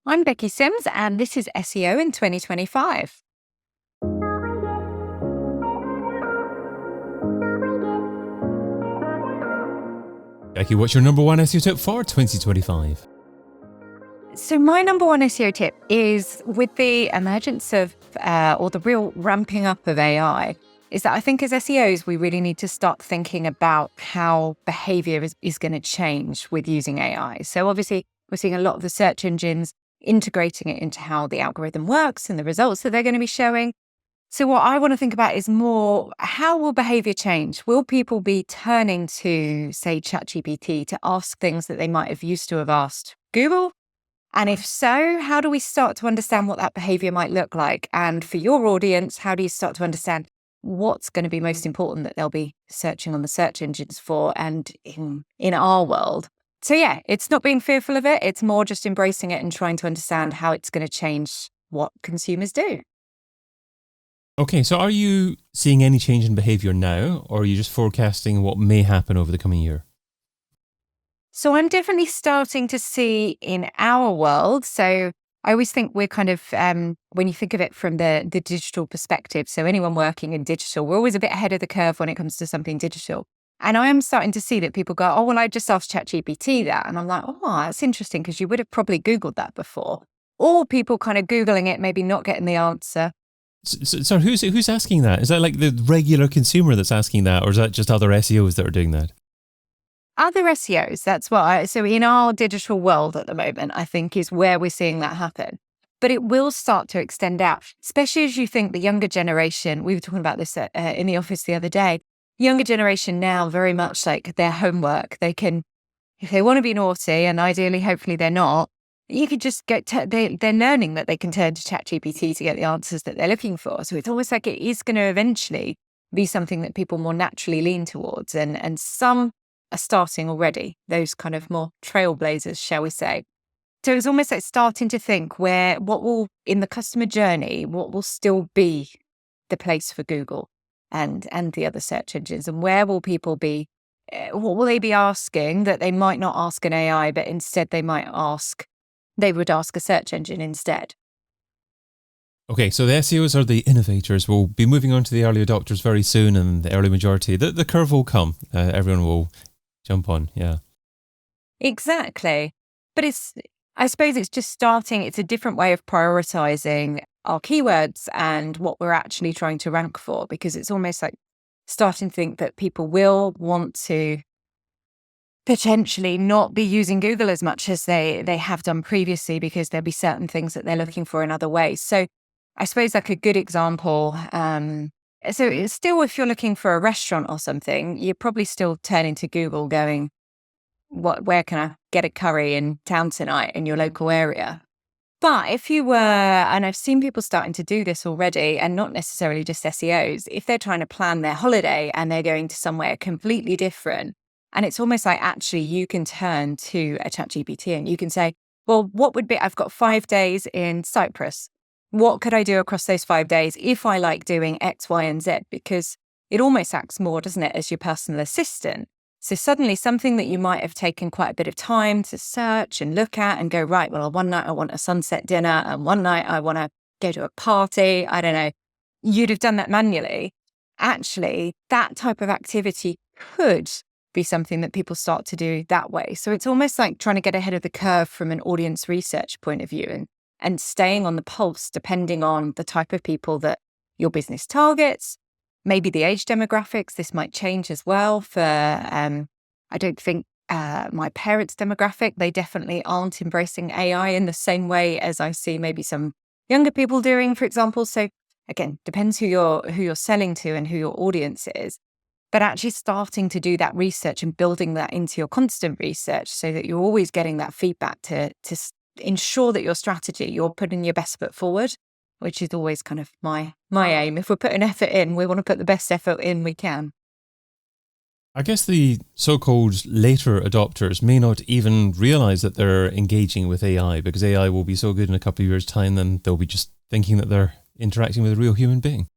I'm Becky Simms, and this is SEO in 2025. Becky, what's your number one SEO tip for 2025? So my number one SEO tip is, with the emergence of, or the real ramping up of AI, is that I think as SEOs, we really need to start thinking about how behavior is going to change with using AI. So obviously, we're seeing a lot of the search engines integrating it into how the algorithm works and the results that they're going to be showing. So what I want to think about is more, how will behavior change? Will people be turning to, say, ChatGPT to ask things that they might have used to have asked Google? And if so, how do we start to understand what that behavior might look like? And for your audience, how do you start to understand what's going to be most important that they'll be searching on the search engines for and in our world? So yeah, it's not being fearful of it. It's more just embracing it and trying to understand how it's going to change what consumers do. Okay, so are you seeing any change in behavior now, or are you just forecasting what may happen over the coming year? So I'm definitely starting to see in our world. So I always think we're kind of, when you think of it from the digital perspective, so anyone working in digital, we're always a bit ahead of the curve when it comes to something digital. And I am starting to see that people go, oh, well, I just asked ChatGPT that. And I'm like, oh, that's interesting, because you would have probably Googled that before. Or people kind of Googling it, maybe not getting the answer. So who's asking that? Is that like the regular consumer that's asking that, or is that just other SEOs that are doing that? Other SEOs, that's what so in our digital world at the moment, I think is where we're seeing that happen. But it will start to extend out, especially as you think the younger generation, we were talking about this in the office the other day, younger generation now very much like their homework. They can, if they want to be naughty, and ideally, hopefully they're not, you could just they're learning that they can turn to ChatGPT to get the answers that they're looking for. So it's almost like it is going to eventually be something that people more naturally lean towards. And some are starting already, those kind of more trailblazers, shall we say. So it's almost like starting to think what will, in the customer journey, what will still be the place for Google and the other search engines, and where will people be, what will they be asking that they might not ask an AI, but instead they would ask a search engine instead. Okay, so the SEOs are the innovators. We'll be moving on to the early adopters very soon, and the early majority. The curve will come. Everyone will jump on, yeah. Exactly. But I suppose it's just starting. It's a different way of prioritizing our keywords and what we're actually trying to rank for, because it's almost like starting to think that people will want to potentially not be using Google as much as they have done previously, because there'll be certain things that they're looking for in other ways. So I suppose like a good example, so it's still, if you're looking for a restaurant or something, you're probably still turning to Google going, where can I get a curry in town tonight in your local area? But if you were, and I've seen people starting to do this already, and not necessarily just SEOs, if they're trying to plan their holiday and they're going to somewhere completely different, and it's almost like actually you can turn to a ChatGPT and you can say, well, I've got 5 days in Cyprus. What could I do across those 5 days if I like doing X, Y, and Z? Because it almost acts more, doesn't it, as your personal assistant. So suddenly something that you might have taken quite a bit of time to search and look at and go, right, well, one night I want a sunset dinner and one night I want to go to a party. I don't know. You'd have done that manually. Actually, that type of activity could be something that people start to do that way. So it's almost like trying to get ahead of the curve from an audience research point of view, and staying on the pulse depending on the type of people that your business targets. Maybe the age demographics, this might change as well. For, I don't think my parents' demographic, they definitely aren't embracing AI in the same way as I see maybe some younger people doing, for example. So again, depends who you're selling to and who your audience is. But actually starting to do that research and building that into your constant research so that you're always getting that feedback to ensure that your strategy, you're putting your best foot forward, which is always kind of my aim. If we're putting effort in, we want to put the best effort in we can. I guess the so-called later adopters may not even realize that they're engaging with AI, because AI will be so good in a couple of years' time, then they'll be just thinking that they're interacting with a real human being.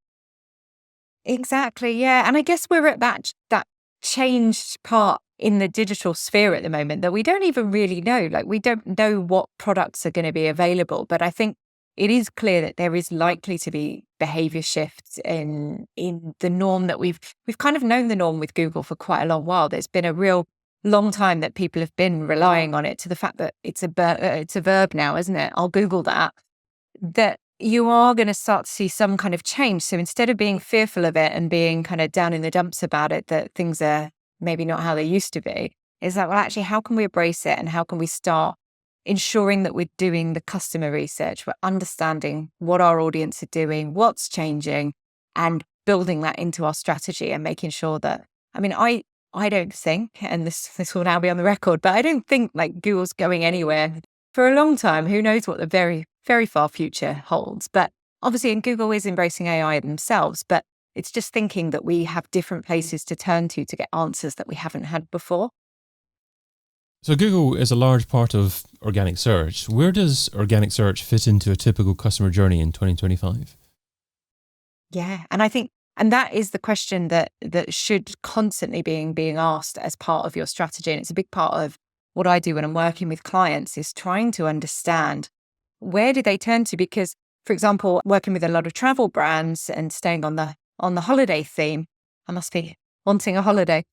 Exactly, yeah. And I guess we're at that changed part in the digital sphere at the moment that we don't even really know. Like, we don't know what products are going to be available, but I think it is clear that there is likely to be behavior shifts in the norm that we've kind of known the norm with Google for quite a long while. There's been a real long time that people have been relying on it, to the fact that it's a verb now, isn't it? I'll Google that. That you are going to start to see some kind of change. So instead of being fearful of it and being kind of down in the dumps about it, that things are maybe not how they used to be, is that, well, actually, how can we embrace it, and how can we start ensuring that we're doing the customer research, we're understanding what our audience are doing, what's changing, and building that into our strategy, and making sure that, I mean, I don't think, and this will now be on the record, but I don't think like Google's going anywhere for a long time. Who knows what the very, very far future holds. But obviously, and Google is embracing AI themselves, but it's just thinking that we have different places to turn to get answers that we haven't had before. So Google is a large part of organic search. Where does organic search fit into a typical customer journey in 2025? Yeah, and I think, and that is the question that should constantly being asked as part of your strategy. And it's a big part of what I do when I'm working with clients, is trying to understand, where do they turn to? Because, for example, working with a lot of travel brands and staying on the holiday theme, I must be wanting a holiday.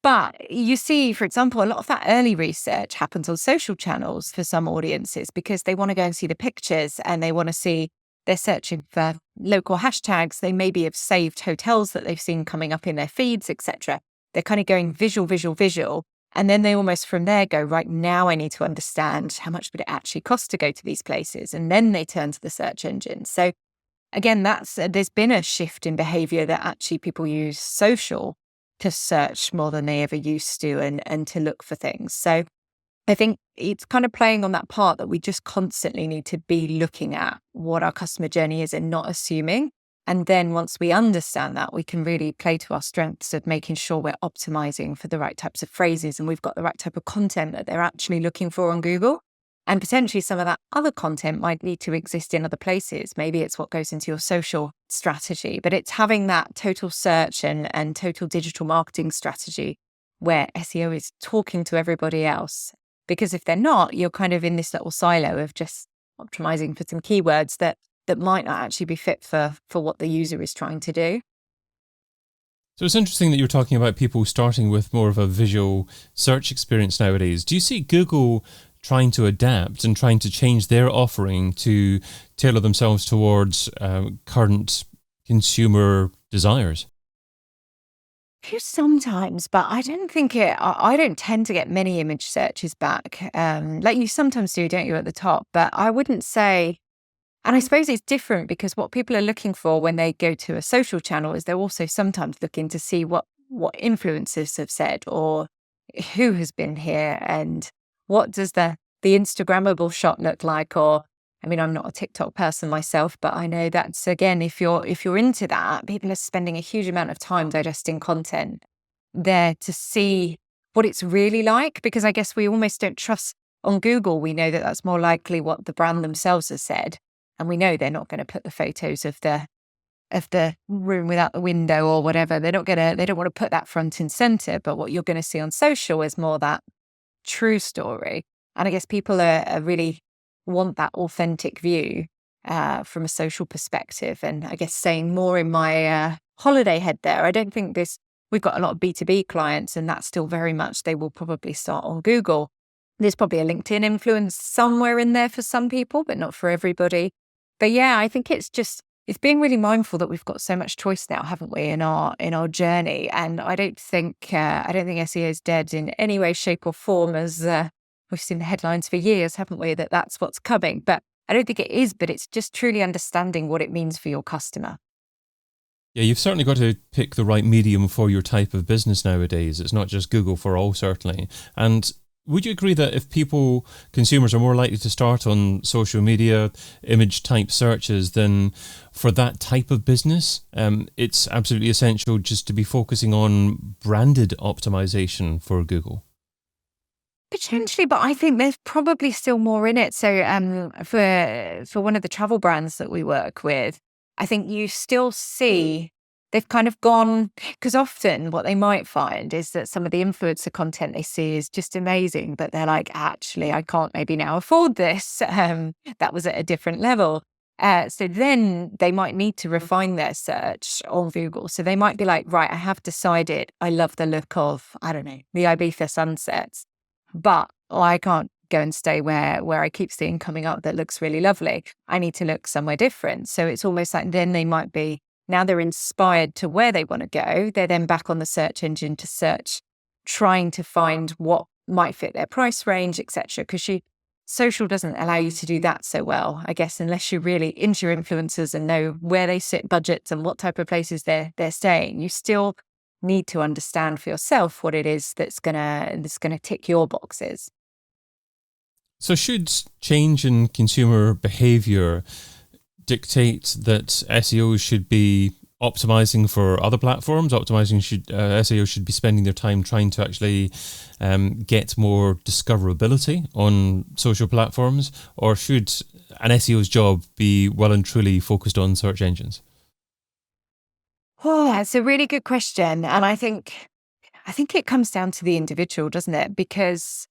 But you see, for example, a lot of that early research happens on social channels for some audiences, because they want to go and see the pictures, and they want to see, they're searching for local hashtags. They maybe have saved hotels that they've seen coming up in their feeds, etc. They're kind of going visual. And then they almost from there go, right, now I need to understand how much would it actually cost to go to these places. And then they turn to the search engine. So again, there's been a shift in behavior, that actually people use social to search more than they ever used to, and to look for things. So I think it's kind of playing on that part that we just constantly need to be looking at what our customer journey is and not assuming. And then once we understand that, we can really play to our strengths of making sure we're optimizing for the right types of phrases, and we've got the right type of content that they're actually looking for on Google. And potentially some of that other content might need to exist in other places. Maybe it's what goes into your social strategy, but it's having that total search and total digital marketing strategy where SEO is talking to everybody else. Because if they're not, you're kind of in this little silo of just optimizing for some keywords that might not actually be fit for what the user is trying to do. So it's interesting that you're talking about people starting with more of a visual search experience nowadays. Do you see Google trying to adapt and trying to change their offering to tailor themselves towards current consumer desires? Sometimes, but I don't think I don't tend to get many image searches back. Like you sometimes do, don't you, at the top? But I wouldn't say, and I suppose it's different, because what people are looking for when they go to a social channel is they're also sometimes looking to see what influencers have said, or who has been here, and what does the Instagrammable shot look like. Or, I mean, I'm not a TikTok person myself, but I know that's, again, if you're into that, people are spending a huge amount of time digesting content there to see what it's really like. Because I guess we almost don't trust on Google. We know that that's more likely what the brand themselves has said, and we know they're not going to put the photos of the room without the window or whatever. They don't want to put that front and center. But what you're going to see on social is more that true story. And I guess people are really want that authentic view from a social perspective. And I guess saying more in my holiday head there, I don't think we've got a lot of B2B clients, and that's still very much, they will probably start on Google. There's probably a LinkedIn influence somewhere in there for some people, but not for everybody. But yeah, I think it's being really mindful that we've got so much choice now, haven't we, in our journey. And I don't think SEO is dead in any way, shape or form, as we've seen the headlines for years, haven't we, that that's what's coming. But I don't think it is, but it's just truly understanding what it means for your customer. Yeah, you've certainly got to pick the right medium for your type of business nowadays. It's not just Google for all, certainly. And would you agree that if consumers are more likely to start on social media, image type searches, then for that type of business, it's absolutely essential just to be focusing on branded optimization for Google? Potentially, but I think there's probably still more in it. So for one of the travel brands that we work with, I think you still see they've kind of gone, because often what they might find is that some of the influencer content they see is just amazing, but they're like, actually, I can't maybe now afford this. That was at a different level. So then they might need to refine their search on Google. So they might be like, right, I have decided I love the look of, I don't know, the Ibiza sunsets, but I can't go and stay where I keep seeing coming up that looks really lovely. I need to look somewhere different. So it's almost like then they might be, now they're inspired to where they want to go. They're then back on the search engine to search, trying to find what might fit their price range, etc. Because social doesn't allow you to do that so well, I guess, unless you're really into your influencers and know where they sit budgets and what type of places they're staying. You still need to understand for yourself what it is that's gonna tick your boxes. So should change in consumer behavior dictate that SEO should be optimizing for other platforms? SEO should be spending their time trying to actually get more discoverability on social platforms, or should an SEO's job be well and truly focused on search engines? Oh, that's a really good question, and I think it comes down to the individual, doesn't it? Because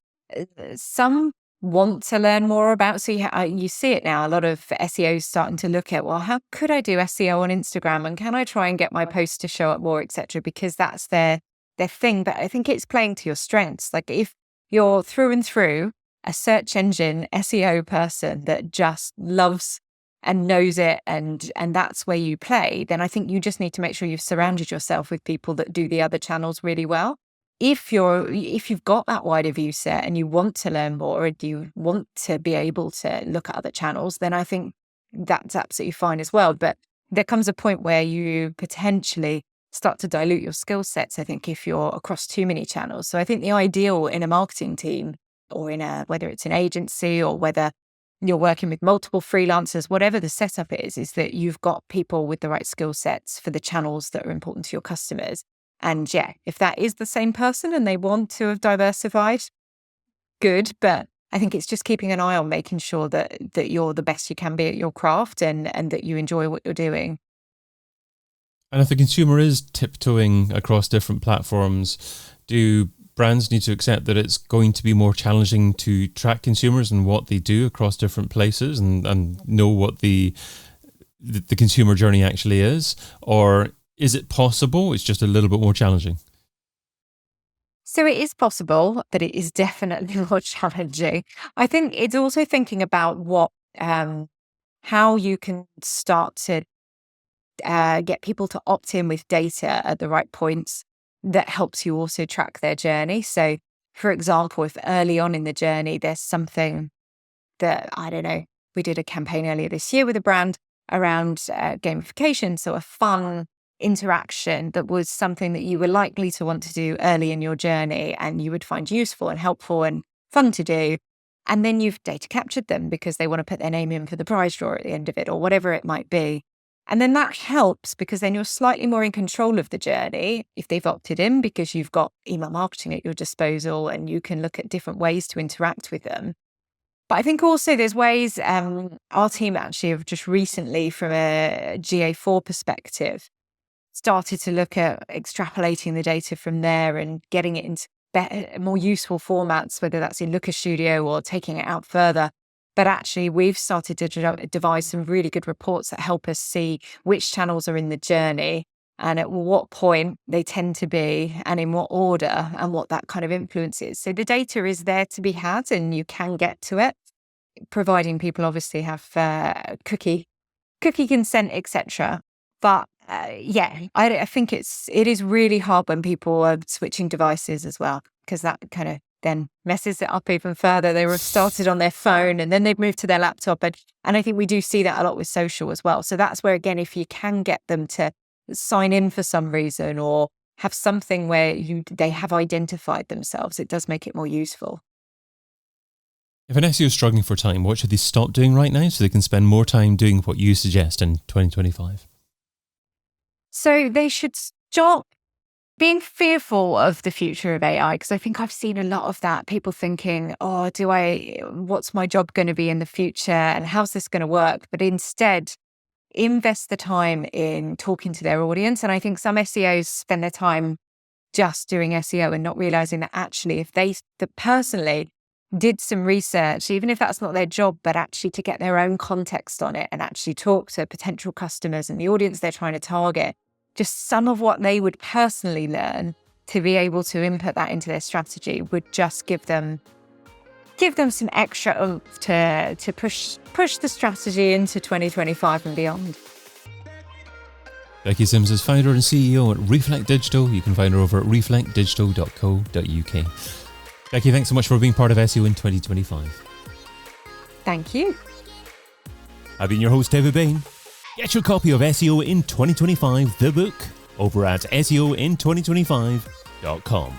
some want to learn more about. So you see it now. A lot of SEOs starting to look at, well, how could I do SEO on Instagram, and can I try and get my posts to show up more, etc. Because that's their thing. But I think it's playing to your strengths. Like if you're through and through a search engine SEO person that just loves and knows it, and that's where you play, then I think you just need to make sure you've surrounded yourself with people that do the other channels really well. If you've got that wider view set and you want to learn more and you want to be able to look at other channels, then I think that's absolutely fine as well. But there comes a point where you potentially start to dilute your skill sets, I think, if you're across too many channels. So I think the ideal in a marketing team, or whether it's an agency or whether you're working with multiple freelancers, whatever the setup is that you've got people with the right skill sets for the channels that are important to your customers. And yeah, if that is the same person and they want to have diversified, good. But I think it's just keeping an eye on making sure that you're the best you can be at your craft and that you enjoy what you're doing. And if the consumer is tiptoeing across different platforms, do brands need to accept that it's going to be more challenging to track consumers and what they do across different places and know what the consumer journey actually is? Or is it possible? It's just a little bit more challenging. So it is possible, but it is definitely more challenging. I think it's also thinking about how you can start to get people to opt in with data at the right points that helps you also track their journey. So, for example, if early on in the journey, there's something that, I don't know, we did a campaign earlier this year with a brand around gamification. So a fun interaction that was something that you were likely to want to do early in your journey and you would find useful and helpful and fun to do. And then you've data captured them because they want to put their name in for the prize draw at the end of it or whatever it might be. And then that helps because then you're slightly more in control of the journey if they've opted in because you've got email marketing at your disposal and you can look at different ways to interact with them. But I think also there's ways, our team actually have just recently from a GA4 perspective started to look at extrapolating the data from there and getting it into more useful formats, whether that's in Looker Studio or taking it out further. But actually, we've started to devise some really good reports that help us see which channels are in the journey and at what point they tend to be and in what order and what that kind of influence is. So the data is there to be had and you can get to it, providing people obviously have cookie consent, etc. But I think it is really hard when people are switching devices as well, because that kind of then messes it up even further. They were started on their phone and then they've moved to their laptop. And I think we do see that a lot with social as well. So that's where, again, if you can get them to sign in for some reason or have something where they have identified themselves, it does make it more useful. If an SEO is struggling for time, what should they stop doing right now so they can spend more time doing what you suggest in 2025? So they should stop being fearful of the future of AI, because I think I've seen a lot of that. People thinking, oh, what's my job going to be in the future and how's this going to work? But instead, invest the time in talking to their audience. And I think some SEOs spend their time just doing SEO and not realizing that actually if they personally did some research, even if that's not their job, but actually to get their own context on it and actually talk to potential customers and the audience they're trying to target, just some of what they would personally learn to be able to input that into their strategy would just give them some extra oomph to push the strategy into 2025 and beyond. Becky Simms is founder and CEO at Reflect Digital. You can find her over at reflectdigital.co.uk. Becky, thanks so much for being part of SEO in 2025. Thank you. I've been your host, David Bain. Get your copy of SEO in 2025, the book, over at SEOin2025.com.